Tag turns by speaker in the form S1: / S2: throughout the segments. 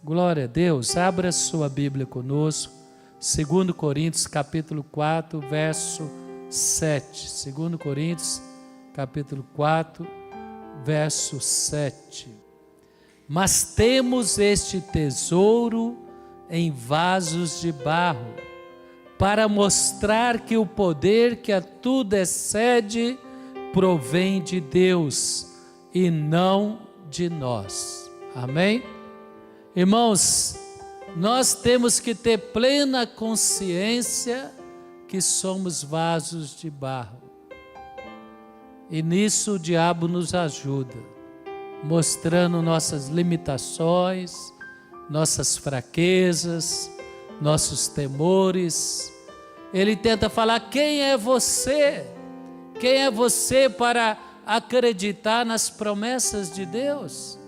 S1: Glória a Deus. Abra sua Bíblia conosco. 2 Coríntios capítulo 4, verso 7. 2 Coríntios capítulo 4, verso 7. Mas temos este tesouro em vasos de barro, para mostrar que o poder que a tudo excede provém de Deus e não de nós. Amém? Irmãos, nós temos que ter plena consciência que somos vasos de barro. E nisso o diabo nos ajuda, mostrando nossas limitações, nossas fraquezas, nossos temores. Ele tenta falar: quem é você? Quem é você para acreditar nas promessas de Deus?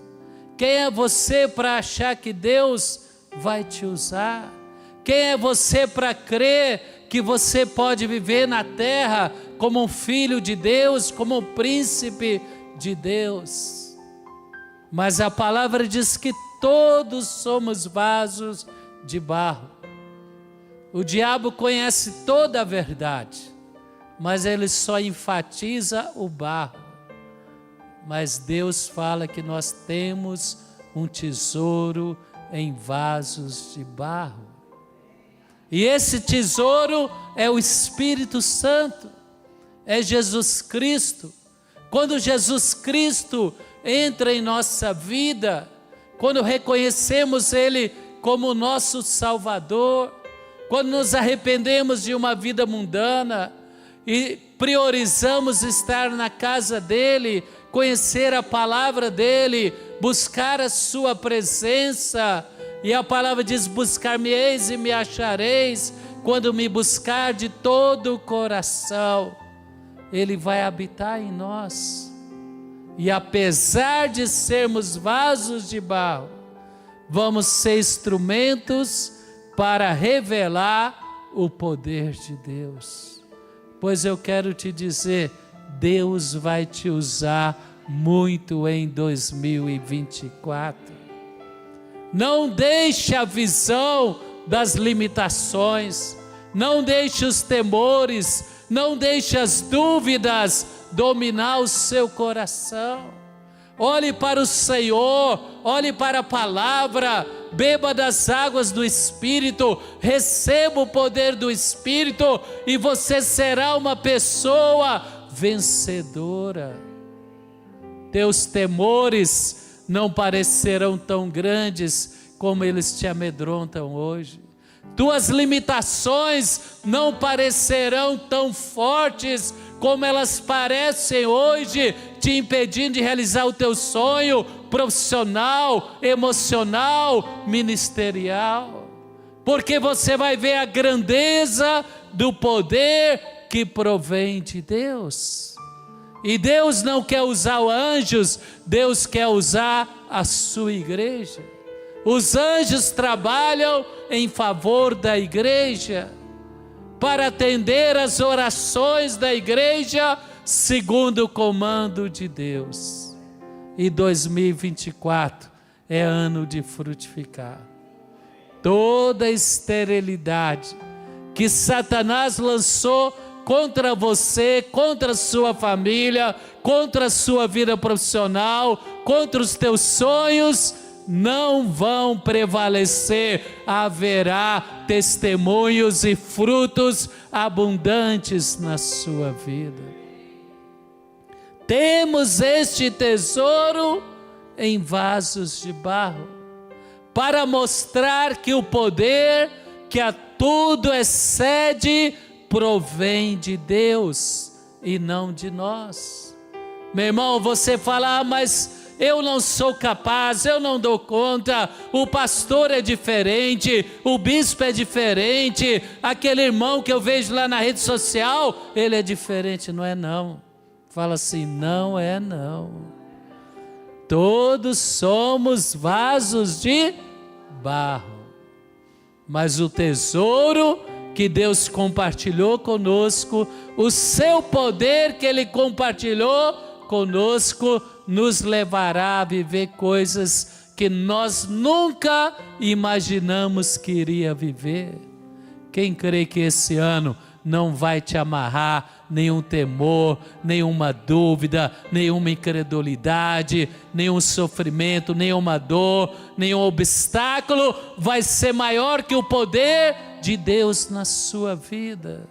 S1: Quem é você para achar que Deus vai te usar? Quem é você para crer que você pode viver na terra como um filho de Deus, como um príncipe de Deus? Mas a palavra diz que todos somos vasos de barro. O diabo conhece toda a verdade, mas ele só enfatiza o barro. Mas Deus fala que nós temos um tesouro em vasos de barro. E esse tesouro é o Espírito Santo, é Jesus Cristo. Quando Jesus Cristo entra em nossa vida, quando reconhecemos Ele como nosso Salvador, quando nos arrependemos de uma vida mundana e priorizamos estar na casa dEle, conhecer a palavra dEle, buscar a sua presença, e a palavra diz: buscar-me-eis e me achareis, quando me buscar de todo o coração. Ele vai habitar em nós, e apesar de sermos vasos de barro, vamos ser instrumentos para revelar o poder de Deus. Pois eu quero te dizer, Deus vai te usar muito em 2024. Não deixe a visão das limitações, não deixe os temores, não deixe as dúvidas dominar o seu coração. Olhe para o Senhor, olhe para a palavra, beba das águas do Espírito, receba o poder do Espírito e você será uma pessoa vencedora. Teus temores não parecerão tão grandes como eles te amedrontam hoje. Tuas limitações não parecerão tão fortes como elas parecem hoje, te impedindo de realizar o teu sonho profissional, emocional, ministerial. Porque você vai ver a grandeza do poder que provém de Deus. E Deus não quer usar os anjos, Deus quer usar a sua igreja. Os anjos trabalham em favor da igreja, para atender as orações da igreja, segundo o comando de Deus. E 2024 é ano de frutificar. Toda esterilidade que Satanás lançou contra você, contra a sua família, contra a sua vida profissional, contra os teus sonhos, não vão prevalecer. Haverá testemunhos e frutos abundantes na sua vida. Temos este tesouro em vasos de barro, para mostrar que o poder que a tudo excede provém de Deus e não de nós. Meu irmão, você fala: mas eu não sou capaz, eu não dou conta, o pastor é diferente, o bispo é diferente, aquele irmão que eu vejo lá na rede social, ele é diferente. Não é não. Fala assim: não é não. Todos somos vasos de barro, mas o tesouro que Deus compartilhou conosco, o seu poder que Ele compartilhou conosco, nos levará a viver coisas que nós nunca imaginamos que iria viver. Quem crê que esse ano não vai te amarrar nenhum temor, nenhuma dúvida, nenhuma incredulidade, nenhum sofrimento, nenhuma dor, nenhum obstáculo vai ser maior que o poder de Deus na sua vida?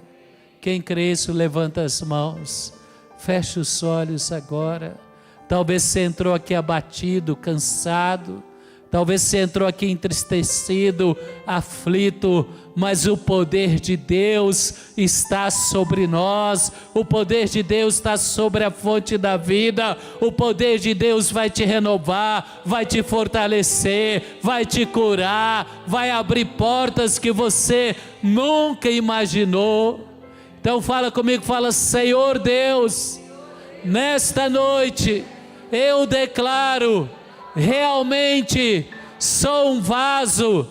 S1: Quem crê isso, levanta as mãos, fecha os olhos agora. Talvez você entrou aqui abatido, cansado, talvez você entrou aqui entristecido, aflito, mas o poder de Deus está sobre nós, o poder de Deus está sobre a fonte da vida, o poder de Deus vai te renovar, vai te fortalecer, vai te curar, vai abrir portas que você nunca imaginou. Então fala comigo, fala: Senhor Deus, nesta noite eu declaro, realmente sou um vaso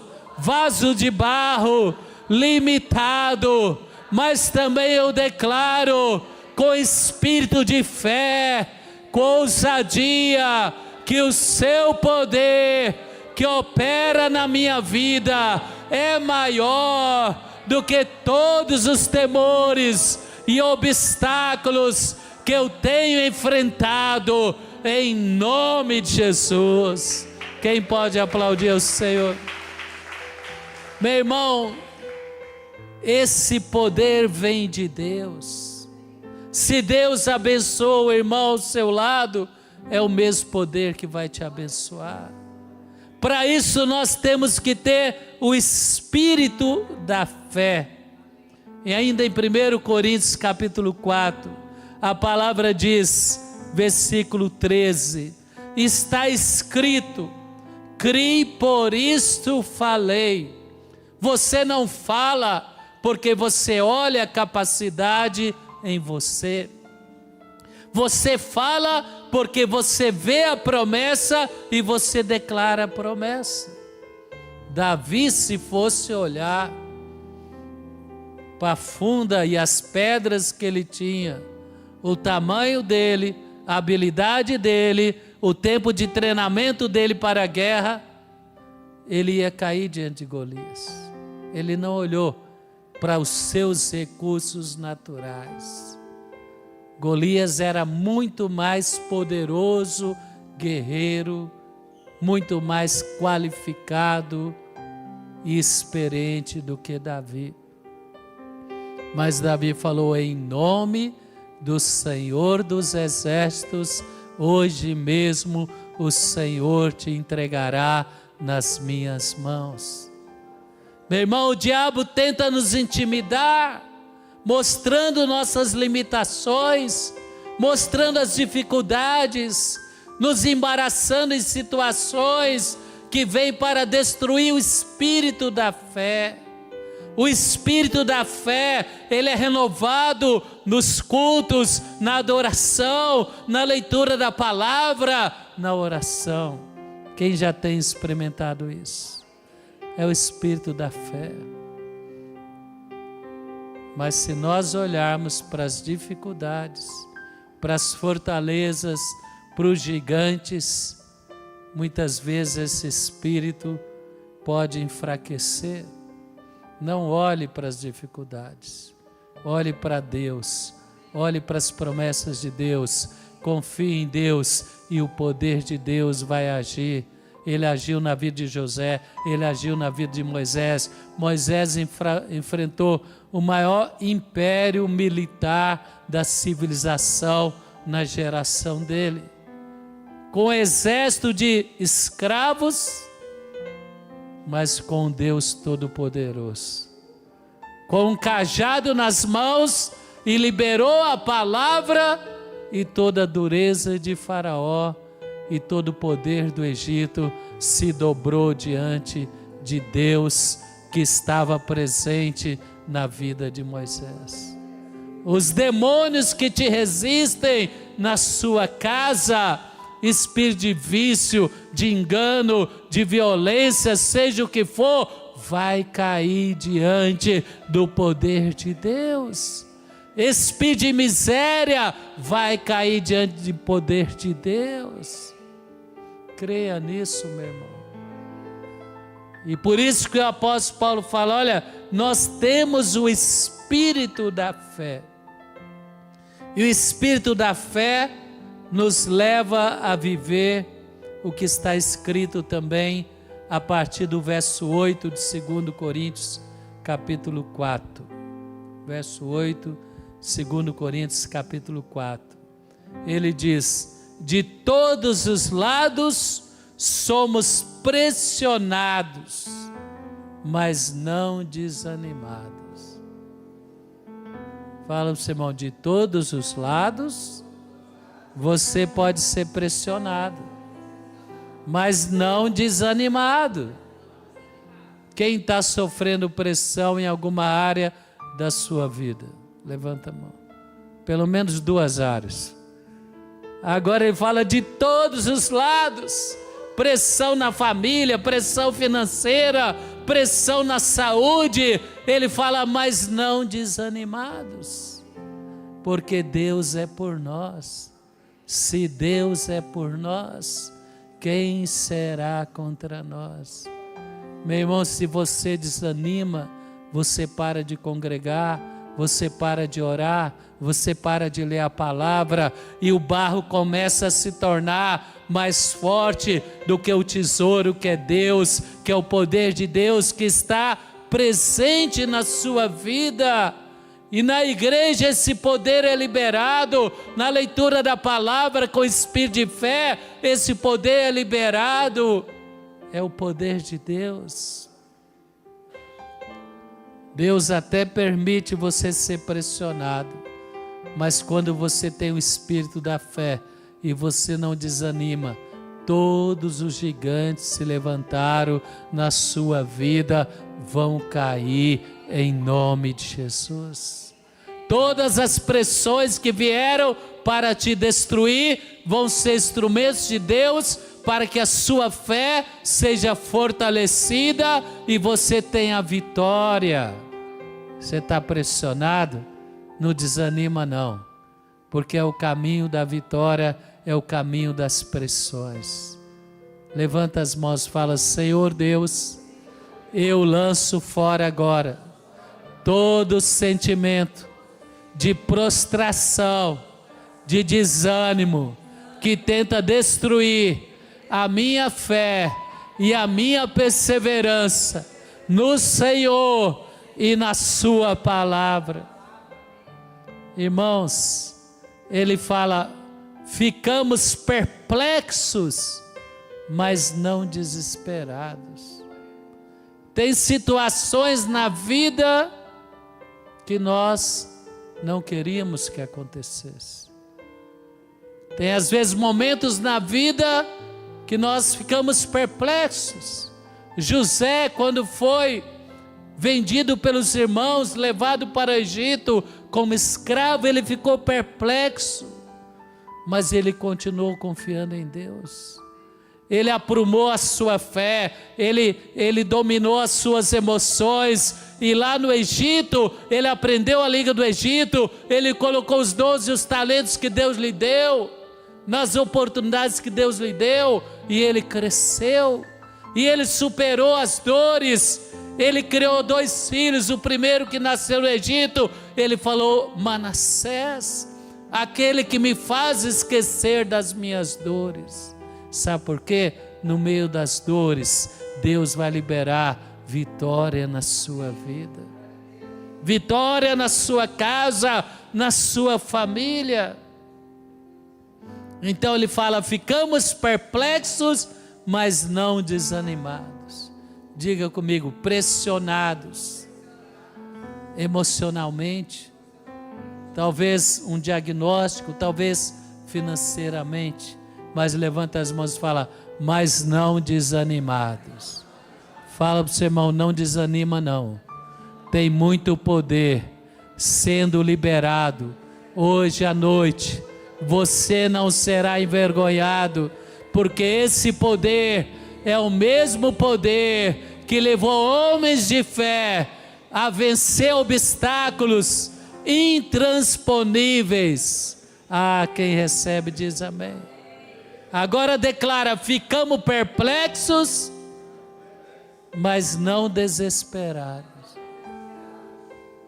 S1: de barro, limitado, mas também eu declaro com espírito de fé, com ousadia, que o seu poder que opera na minha vida é maior do que todos os temores e obstáculos que eu tenho enfrentado, em nome de Jesus. Quem pode aplaudir o Senhor? Meu irmão, esse poder vem de Deus. Se Deus abençoa o irmão ao seu lado, é o mesmo poder que vai te abençoar. Para isso nós temos que ter o espírito da fé. E ainda em 1 Coríntios capítulo 4, a palavra diz, versículo 13, está escrito: criei, por isto falei. Você não fala porque você olha a capacidade em você. Você fala porque você vê a promessa e você declara a promessa. Davi, se fosse olhar para a funda e as pedras que ele tinha, o tamanho dele, a habilidade dele, o tempo de treinamento dele para a guerra, ele ia cair diante de Golias. Ele não olhou para os seus recursos naturais. Golias era muito mais poderoso, guerreiro, muito mais qualificado e experiente do que Davi. Mas Davi falou: em nome do Senhor dos Exércitos, hoje mesmo o Senhor te entregará nas minhas mãos. Meu irmão, o diabo tenta nos intimidar, mostrando nossas limitações, mostrando as dificuldades, nos embaraçando em situações que vêm para destruir o espírito da fé. O espírito da fé, ele é renovado nos cultos, na adoração, na leitura da palavra, na oração. Quem já tem experimentado isso? É o espírito da fé. Mas se nós olharmos para as dificuldades, para as fortalezas, para os gigantes, muitas vezes esse espírito pode enfraquecer. Não olhe para as dificuldades, olhe para Deus, olhe para as promessas de Deus, confie em Deus e o poder de Deus vai agir. Ele agiu na vida de José, ele agiu na vida de Moisés. Moisés enfrentou o maior império militar da civilização na geração dele, com um exército de escravos, mas com Deus Todo-Poderoso, com um cajado nas mãos, e liberou a palavra, e toda a dureza de Faraó e todo o poder do Egito se dobrou diante de Deus que estava presente na vida de Moisés. Os demônios que te resistem na sua casa, espírito de vício, de engano, de violência, seja o que for, vai cair diante do poder de Deus. Espírito de miséria vai cair diante do poder de Deus. Creia nisso, meu irmão. E por isso que o apóstolo Paulo fala, olha, nós temos o espírito da fé. E o espírito da fé nos leva a viver o que está escrito também a partir do verso 8 de 2 Coríntios, capítulo 4. Verso 8, 2 Coríntios, capítulo 4. Ele diz, de todos os lados somos pressionados, mas não desanimados. Fala para o seu irmão, de todos os lados você pode ser pressionado, mas não desanimado. Quem está sofrendo pressão em alguma área da sua vida? Levanta a mão. Pelo menos 2 áreas. Agora ele fala de todos os lados. Pressão na família, pressão financeira, pressão na saúde. Ele fala, mas não desanimados. Porque Deus é por nós. Se Deus é por nós, quem será contra nós? Meu irmão, se você desanima, você para de congregar, você para de orar, você para de ler a palavra, e o barro começa a se tornar mais forte do que o tesouro que é Deus, que é o poder de Deus que está presente na sua vida. E na igreja esse poder é liberado, na leitura da palavra com espírito de fé, esse poder é liberado, é o poder de Deus. Deus até permite você ser pressionado, mas quando você tem o espírito da fé e você não desanima, todos os gigantes se levantaram na sua vida, vão cair em nome de Jesus. Todas as pressões que vieram para te destruir vão ser instrumentos de Deus para que a sua fé seja fortalecida e você tenha vitória. Você está pressionado? Não desanima não, porque é o caminho da vitória, é o caminho das pressões. Levanta as mãos e fala, Senhor Deus, eu lanço fora agora todo sentimento de prostração, de desânimo, que tenta destruir a minha fé e a minha perseverança no Senhor e na sua palavra. Irmãos, ele fala, ficamos perplexos, mas não desesperados. Tem situações na vida que nós não queríamos que acontecesse. Tem às vezes momentos na vida que nós ficamos perplexos. José, quando foi vendido pelos irmãos, levado para o Egito como escravo, ele ficou perplexo, mas ele continuou confiando em Deus. Ele aprumou a sua fé, ele dominou as suas emoções, e lá no Egito, ele aprendeu a língua do Egito, ele colocou os dons e os talentos que Deus lhe deu, nas oportunidades que Deus lhe deu, e ele cresceu, e ele superou as dores. Ele criou 2 filhos, o primeiro que nasceu no Egito, ele falou, Manassés, aquele que me faz esquecer das minhas dores. Sabe por quê? No meio das dores, Deus vai liberar vitória na sua vida, vitória na sua casa, na sua família. Então ele fala, ficamos perplexos, mas não desanimados. Diga comigo, pressionados emocionalmente, talvez um diagnóstico, talvez financeiramente, mas levanta as mãos e fala, mas não desanimados. Fala para o seu irmão, não desanima não. Tem muito poder sendo liberado hoje à noite. Você não será envergonhado, porque esse poder é o mesmo poder que levou homens de fé a vencer obstáculos intransponíveis. Ah, quem recebe diz amém. Agora declara: ficamos perplexos, mas não desesperados.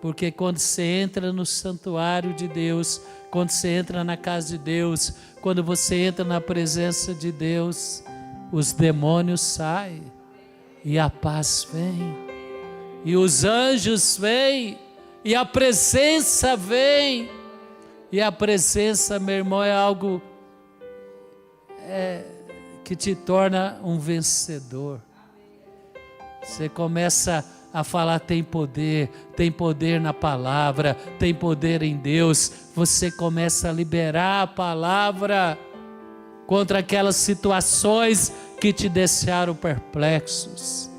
S1: Porque quando você entra no santuário de Deus, quando você entra na casa de Deus, quando você entra na presença de Deus, os demônios saem, e a paz vem, e os anjos vêm, e a presença vem. E a presença, meu irmão, é algo que te torna um vencedor. Você começa a falar: tem poder na palavra, tem poder em Deus. Você começa a liberar a palavra contra aquelas situações que te deixaram perplexos.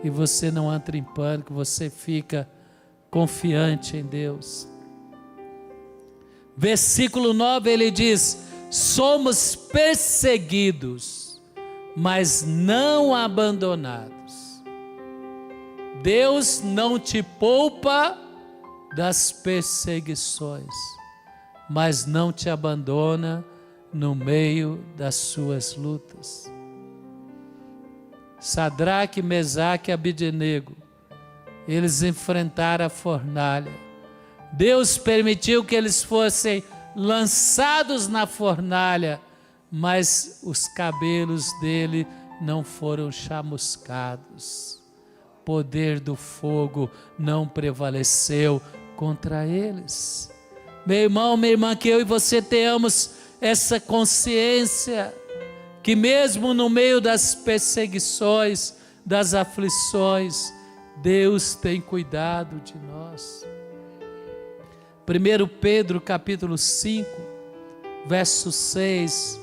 S1: E você não entra em pânico, você fica confiante em Deus. Versículo 9, ele diz: somos perseguidos, mas não abandonados. Deus não te poupa das perseguições, mas não te abandona no meio das suas lutas. Sadraque, Mesaque e Abednego, eles enfrentaram a fornalha. Deus permitiu que eles fossem lançados na fornalha, mas os cabelos dele não foram chamuscados. O poder do fogo não prevaleceu contra eles. Meu irmão, minha irmã, que eu e você tenhamos essa consciência, que mesmo no meio das perseguições, das aflições, Deus tem cuidado de nós. 1 Pedro capítulo 5, verso 6,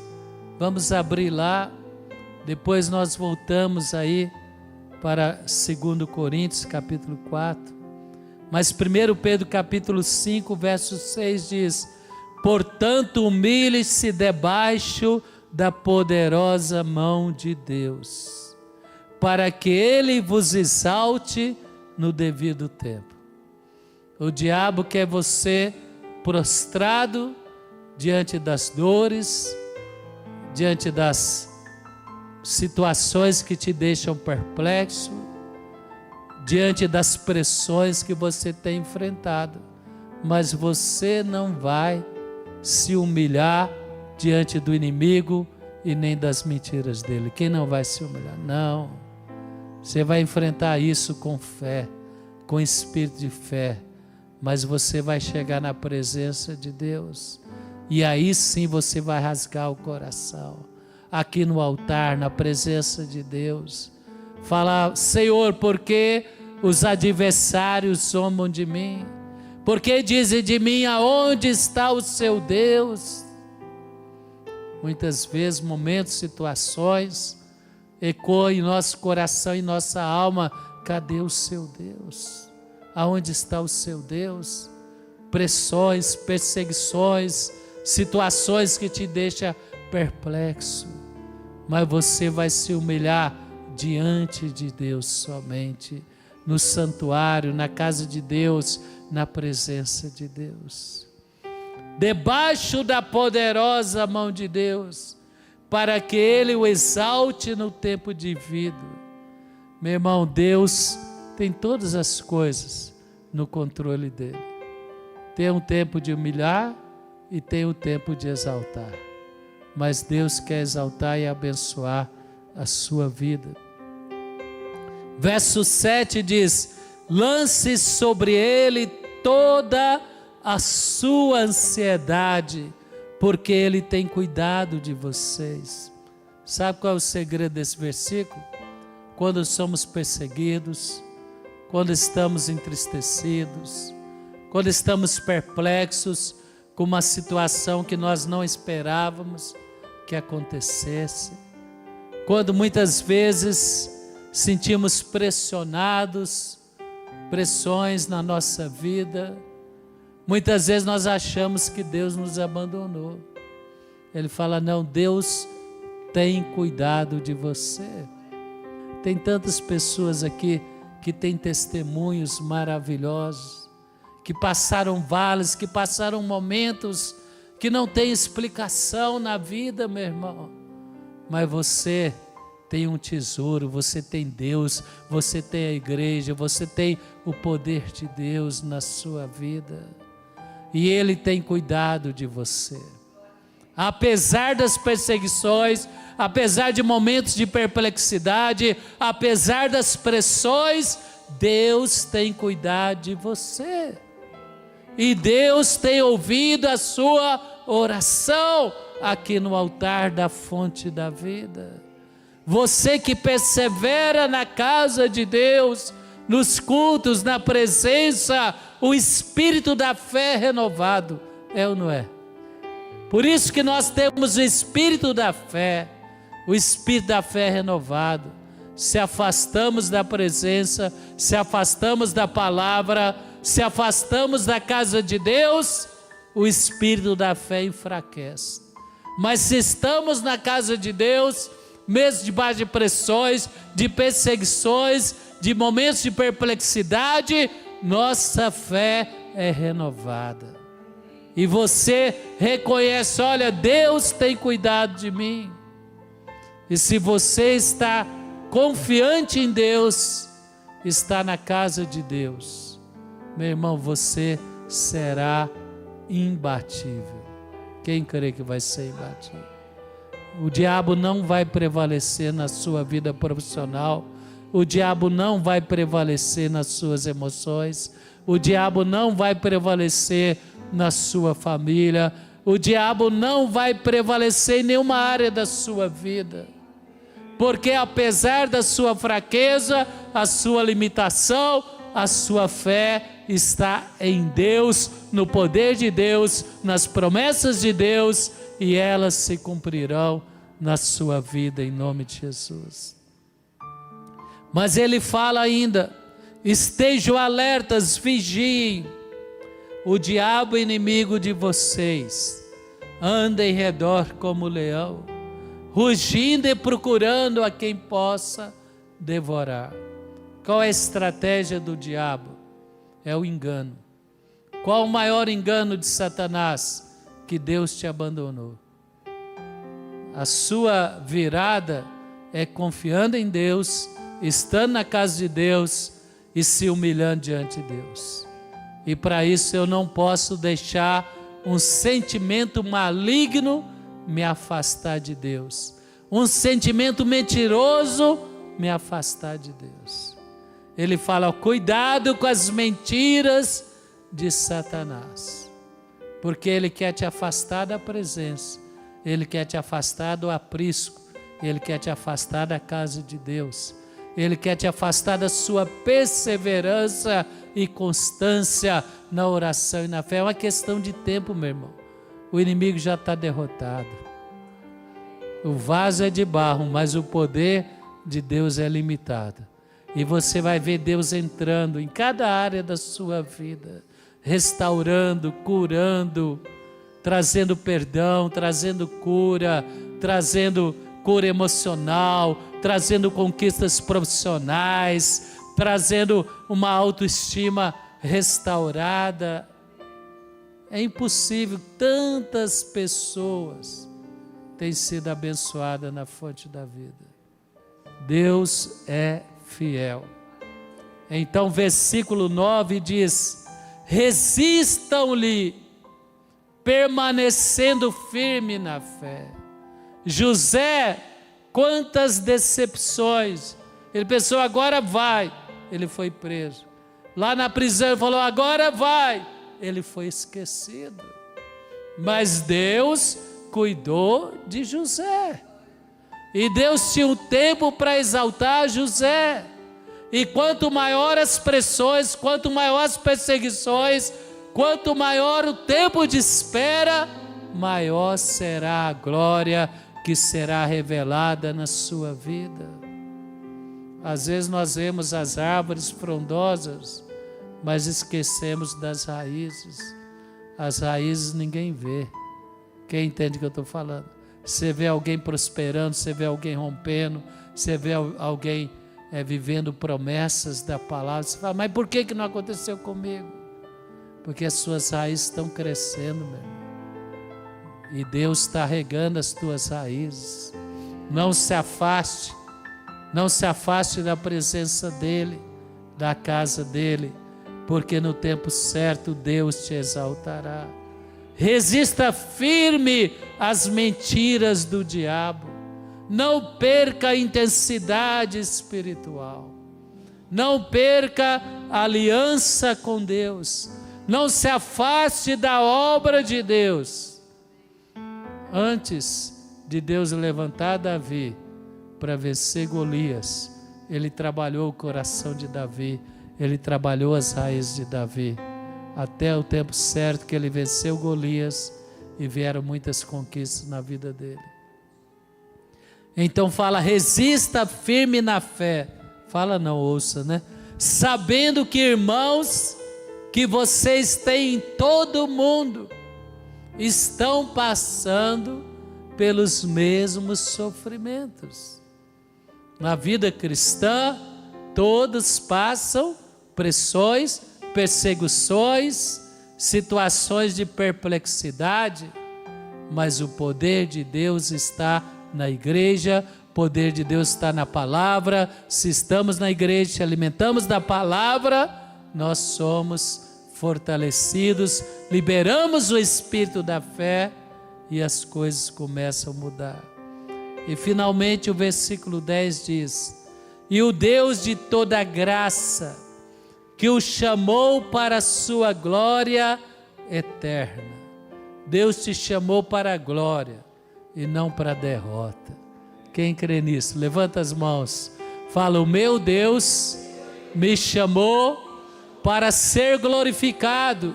S1: vamos abrir lá, depois nós voltamos aí para 2 Coríntios capítulo 4, mas 1 Pedro capítulo 5, verso 6 diz: portanto humilhe-se debaixo da poderosa mão de Deus, para que Ele vos exalte no devido tempo. O diabo quer você prostrado diante das dores, diante das situações que te deixam perplexo, diante das pressões que você tem enfrentado, mas você não vai se humilhar diante do inimigo e nem das mentiras dele. Quem não vai se humilhar? Não. Você vai enfrentar isso com fé, com espírito de fé, mas você vai chegar na presença de Deus, e aí sim você vai rasgar o coração, aqui no altar, na presença de Deus, falar: Senhor, por que os adversários zombam de mim? Por que dizem de mim: aonde está o seu Deus? Muitas vezes, momentos, situações, ecoam em nosso coração e nossa alma: cadê o seu Deus? Aonde está o seu Deus? Pressões, perseguições, situações que te deixam perplexo, mas você vai se humilhar diante de Deus somente, no santuário, na casa de Deus, na presença de Deus, debaixo da poderosa mão de Deus, para que Ele o exalte no tempo devido. Meu irmão, Deus tem todas as coisas no controle dele. Tem um tempo de humilhar e tem um tempo de exaltar, mas Deus quer exaltar e abençoar a sua vida. Verso 7 diz: lance sobre ele toda a sua ansiedade, porque ele tem cuidado de vocês. Sabe qual é o segredo desse versículo? Quando somos perseguidos, quando estamos entristecidos, quando estamos perplexos com uma situação que nós não esperávamos que acontecesse, quando muitas vezes sentimos pressionados, pressões na nossa vida, muitas vezes nós achamos que Deus nos abandonou. Ele fala: não, Deus tem cuidado de você. Tem tantas pessoas aqui que têm testemunhos maravilhosos, que passaram vales, que passaram momentos que não tem explicação na vida, meu irmão, mas você tem um tesouro, você tem Deus, você tem a igreja, você tem o poder de Deus na sua vida, e Ele tem cuidado de você. Apesar das perseguições, apesar de momentos de perplexidade, apesar das pressões, Deus tem cuidado de você. E Deus tem ouvido a sua oração aqui no altar da fonte da vida. Você que persevera na casa de Deus, nos cultos, na presença, o espírito da fé renovado, é ou não é? Por isso que nós temos o espírito da fé, o espírito da fé renovado. Se afastamos da presença, se afastamos da palavra, se afastamos da casa de Deus, o espírito da fé enfraquece. Mas se estamos na casa de Deus, mesmo debaixo de pressões, de perseguições, de momentos de perplexidade, nossa fé é renovada. E você reconhece, olha, Deus tem cuidado de mim. E se você está confiante em Deus, está na casa de Deus, meu irmão, você será imbatível. Quem crê que vai ser imbatível? O diabo não vai prevalecer na sua vida profissional, o diabo não vai prevalecer nas suas emoções, o diabo não vai prevalecer na sua família, o diabo não vai prevalecer em nenhuma área da sua vida, porque apesar da sua fraqueza, a sua limitação, a sua fé está em Deus, no poder de Deus, nas promessas de Deus, e elas se cumprirão na sua vida em nome de Jesus. Mas ele fala ainda: estejam alertas, vigiem. O diabo inimigo de vocês anda em redor como leão, rugindo e procurando a quem possa devorar. Qual é a estratégia do diabo? É o engano. Qual o maior engano de Satanás? Que Deus te abandonou. A sua virada é confiando em Deus, estando na casa de Deus e se humilhando diante de Deus. E para isso eu não posso deixar um sentimento maligno me afastar de Deus, um sentimento mentiroso me afastar de Deus. Ele fala: cuidado com as mentiras de Satanás, porque ele quer te afastar da presença, ele quer te afastar do aprisco, ele quer te afastar da casa de Deus, ele quer te afastar da sua perseverança e constância na oração e na fé. É uma questão de tempo, meu irmão. O inimigo já está derrotado. O vaso é de barro, mas o poder de Deus é limitado. E você vai ver Deus entrando em cada área da sua vida, restaurando, curando, trazendo perdão, trazendo cura emocional, trazendo conquistas profissionais, trazendo uma autoestima restaurada. É impossível, tantas pessoas têm sido abençoadas na fonte da vida. Deus é fiel. Então versículo 9 diz: resistam-lhe, permanecendo firme na fé. José, quantas decepções, ele pensou agora vai, ele foi preso. Lá na prisão ele falou agora vai, ele foi esquecido. Mas Deus cuidou de José, e Deus tinha um tempo para exaltar José. E quanto maior as pressões, quanto maior as perseguições, quanto maior o tempo de espera, maior será a glória que será revelada na sua vida. Às vezes nós vemos as árvores frondosas, mas esquecemos das raízes. As raízes ninguém vê. Quem entende o que eu estou falando? Você vê alguém prosperando, você vê alguém rompendo, você vê alguém vivendo promessas da palavra. Você fala, mas por que não aconteceu comigo? Porque as suas raízes estão crescendo, meu irmão. E Deus está regando as tuas raízes. Não se afaste, não se afaste da presença dEle, da casa dEle, porque no tempo certo Deus te exaltará. Resista firme às mentiras do diabo. Não perca a intensidade espiritual. Não perca a aliança com Deus. Não se afaste da obra de Deus. Antes de Deus levantar Davi para vencer Golias, Ele trabalhou o coração de Davi, Ele trabalhou as raízes de Davi, até o tempo certo que ele venceu Golias e vieram muitas conquistas na vida dele. Então fala, resista firme na fé. Fala não, ouça, né? Sabendo que, irmãos, que vocês têm em todo o mundo, estão passando pelos mesmos sofrimentos. Na vida cristã, todos passam pressões, perseguições, situações de perplexidade, mas o poder de Deus está na igreja, o poder de Deus está na palavra. Se estamos na igreja, se alimentamos da palavra, nós somos fortalecidos, liberamos o espírito da fé e as coisas começam a mudar. E finalmente o versículo 10 diz: e o Deus de toda graça, que o chamou para a sua glória eterna. Deus te chamou para a glória e não para a derrota. Quem crê nisso? Levanta as mãos. Fala, o meu Deus me chamou para ser glorificado,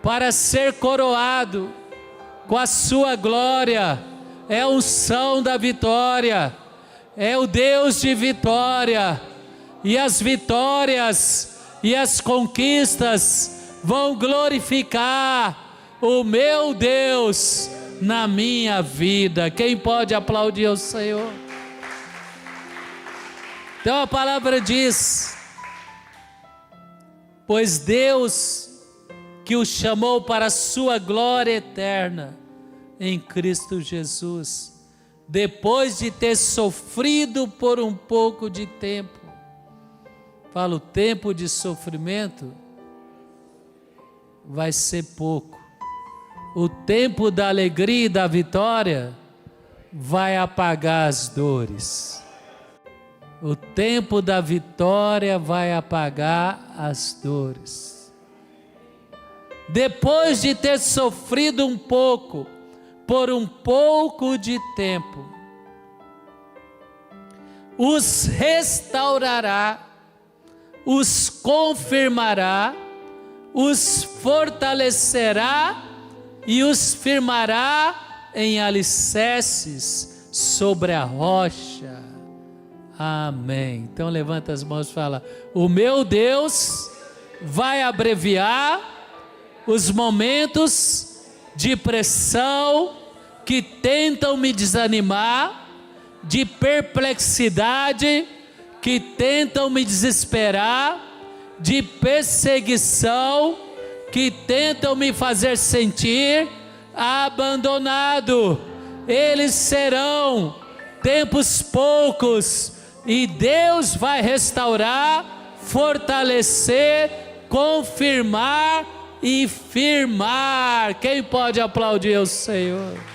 S1: para ser coroado com a sua glória. É a unção da vitória, é o Deus de vitória, e as vitórias e as conquistas vão glorificar o meu Deus na minha vida. Quem pode aplaudir ao Senhor? Então a palavra diz: pois Deus que o chamou para a sua glória eterna em Cristo Jesus, depois de ter sofrido por um pouco de tempo. Fala, o tempo de sofrimento vai ser pouco. O tempo da alegria e da vitória vai apagar as dores. O tempo da vitória vai apagar as dores. Depois de ter sofrido um pouco, por um pouco de tempo, os restaurará, os confirmará, os fortalecerá e os firmará em alicerces sobre a rocha. Amém. Então levanta as mãos e fala: o meu Deus vai abreviar os momentos de pressão que tentam me desanimar, de perplexidade que tentam me desesperar, de perseguição que tentam me fazer sentir abandonado. Eles serão tempos poucos e Deus vai restaurar, fortalecer, confirmar e firmar. Quem pode aplaudir o Senhor?